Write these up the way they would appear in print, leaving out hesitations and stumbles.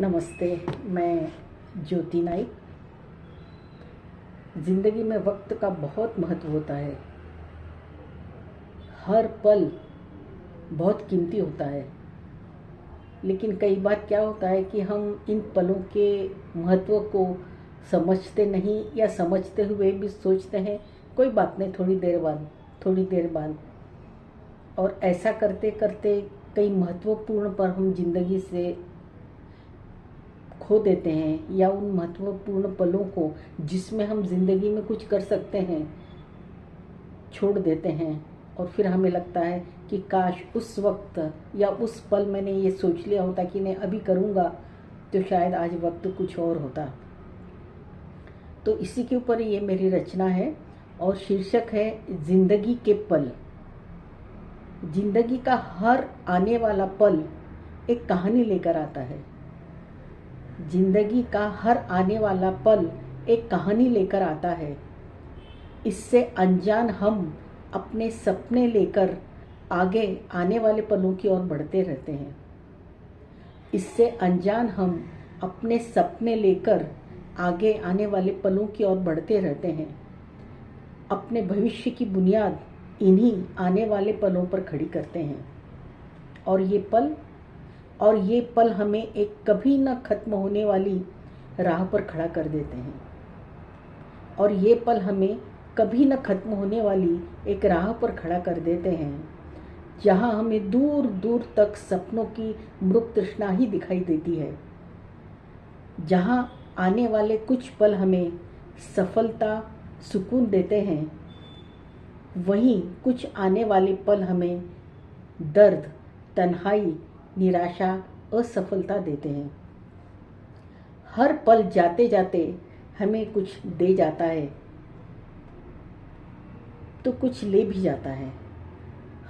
नमस्ते। मैं ज्योति नाइक। ज़िंदगी में वक्त का बहुत महत्व होता है। हर पल बहुत कीमती होता है, लेकिन कई बार क्या होता है कि हम इन पलों के महत्व को समझते नहीं, या समझते हुए भी सोचते हैं कोई बात नहीं, थोड़ी देर बाद। और ऐसा करते करते कई महत्वपूर्ण पर हम ज़िंदगी से खो देते हैं, या उन महत्वपूर्ण पलों को जिसमें हम ज़िंदगी में कुछ कर सकते हैं छोड़ देते हैं। और फिर हमें लगता है कि काश उस वक्त या उस पल मैंने ये सोच लिया होता कि मैं अभी करूँगा तो शायद आज वक्त कुछ और होता। तो इसी के ऊपर ये मेरी रचना है और शीर्षक है ज़िंदगी के पल। ज़िंदगी का हर आने वाला पल एक कहानी लेकर आता है। जिंदगी का हर आने वाला पल एक कहानी लेकर आता है। इससे अनजान हम अपने सपने लेकर आगे आने वाले पलों की ओर बढ़ते रहते हैं। इससे अनजान हम अपने सपने लेकर आगे आने वाले पलों की ओर बढ़ते रहते हैं। अपने भविष्य की बुनियाद इन्हीं आने वाले पलों पर खड़ी करते हैं। और ये पल हमें एक कभी न खत्म होने वाली राह पर खड़ा कर देते हैं। और ये पल हमें कभी न खत्म होने वाली एक राह पर खड़ा कर देते हैं, जहाँ हमें दूर दूर तक सपनों की मृग तृष्णा ही दिखाई देती है। जहाँ आने वाले कुछ पल हमें सफलता, सुकून देते हैं, वहीं कुछ आने वाले पल हमें दर्द, तन्हाई, निराशा, असफलता देते हैं। हर पल जाते जाते हमें कुछ दे जाता है तो कुछ ले भी जाता है।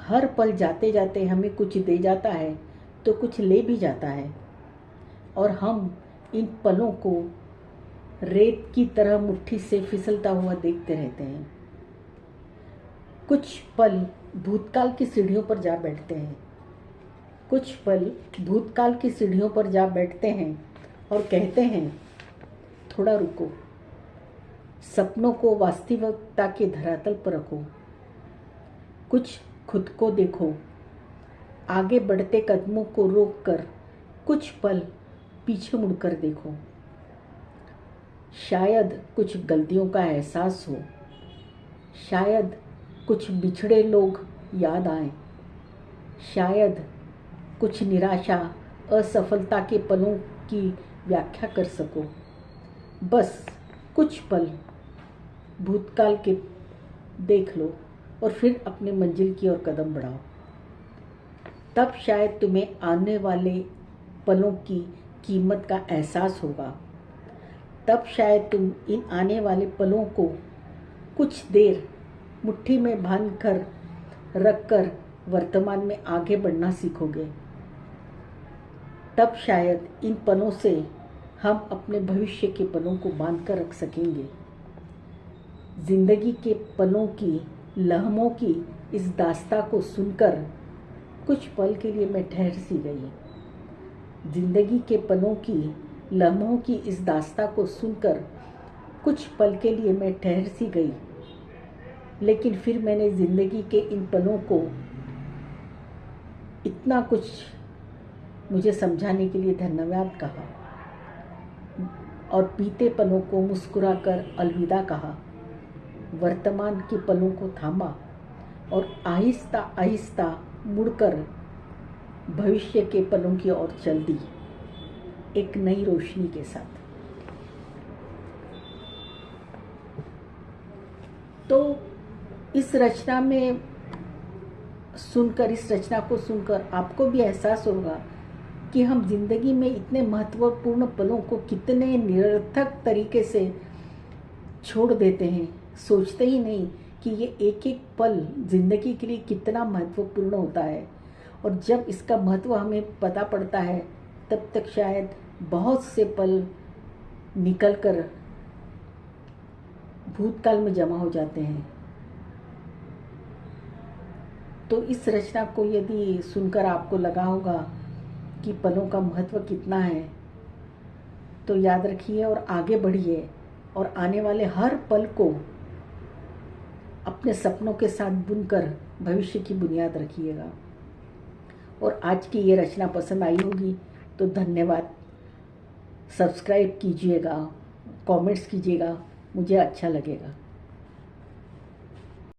हर पल जाते जाते हमें कुछ दे जाता है तो कुछ ले भी जाता है। और हम इन पलों को रेत की तरह मुट्ठी से फिसलता हुआ देखते रहते हैं। कुछ पल भूतकाल की सीढ़ियों पर जा बैठते हैं। कुछ पल भूतकाल की सीढ़ियों पर जा बैठते हैं और कहते हैं, थोड़ा रुको, सपनों को वास्तविकता के धरातल पर रखो, कुछ खुद को देखो, आगे बढ़ते कदमों को रोककर कुछ पल पीछे मुड़कर देखो। शायद कुछ गलतियों का एहसास हो, शायद कुछ बिछड़े लोग याद आए, शायद कुछ निराशा, असफलता के पलों की व्याख्या कर सको। बस कुछ पल भूतकाल के देख लो और फिर अपने मंजिल की ओर कदम बढ़ाओ। तब शायद तुम्हें आने वाले पलों की कीमत का एहसास होगा। तब शायद तुम इन आने वाले पलों को कुछ देर मुट्ठी में बांध कर रखकर वर्तमान में आगे बढ़ना सीखोगे। तब शायद इन पलों से हम अपने भविष्य के पलों को बांध कर रख सकेंगे। जिंदगी के पलों की, लम्हों की इस दास्तां को सुनकर कुछ पल के लिए मैं ठहर सी गई। जिंदगी के पलों की, लम्हों की इस दास्तां को सुनकर कुछ पल के लिए मैं ठहर सी गई। लेकिन फिर मैंने जिंदगी के इन पलों को इतना कुछ मुझे समझाने के लिए धन्यवाद कहा और बीते पलों को मुस्कुराकर अलविदा कहा। वर्तमान के पलों को थामा और आहिस्ता आहिस्ता मुड़कर भविष्य के पलों की ओर चल दी, एक नई रोशनी के साथ। तो इस रचना को सुनकर आपको भी एहसास होगा कि हम जिंदगी में इतने महत्वपूर्ण पलों को कितने निरर्थक तरीके से छोड़ देते हैं। सोचते ही नहीं कि ये एक एक पल जिंदगी के लिए कितना महत्वपूर्ण होता है। और जब इसका महत्व हमें पता पड़ता है, तब तक शायद बहुत से पल निकलकर भूतकाल में जमा हो जाते हैं। तो इस रचना को यदि सुनकर आपको लगा होगा कि पलों का महत्व कितना है, तो याद रखिए और आगे बढ़िए और आने वाले हर पल को अपने सपनों के साथ बुनकर भविष्य की बुनियाद रखिएगा। और आज की ये रचना पसंद आई होगी तो धन्यवाद। सब्सक्राइब कीजिएगा, कमेंट्स कीजिएगा, मुझे अच्छा लगेगा।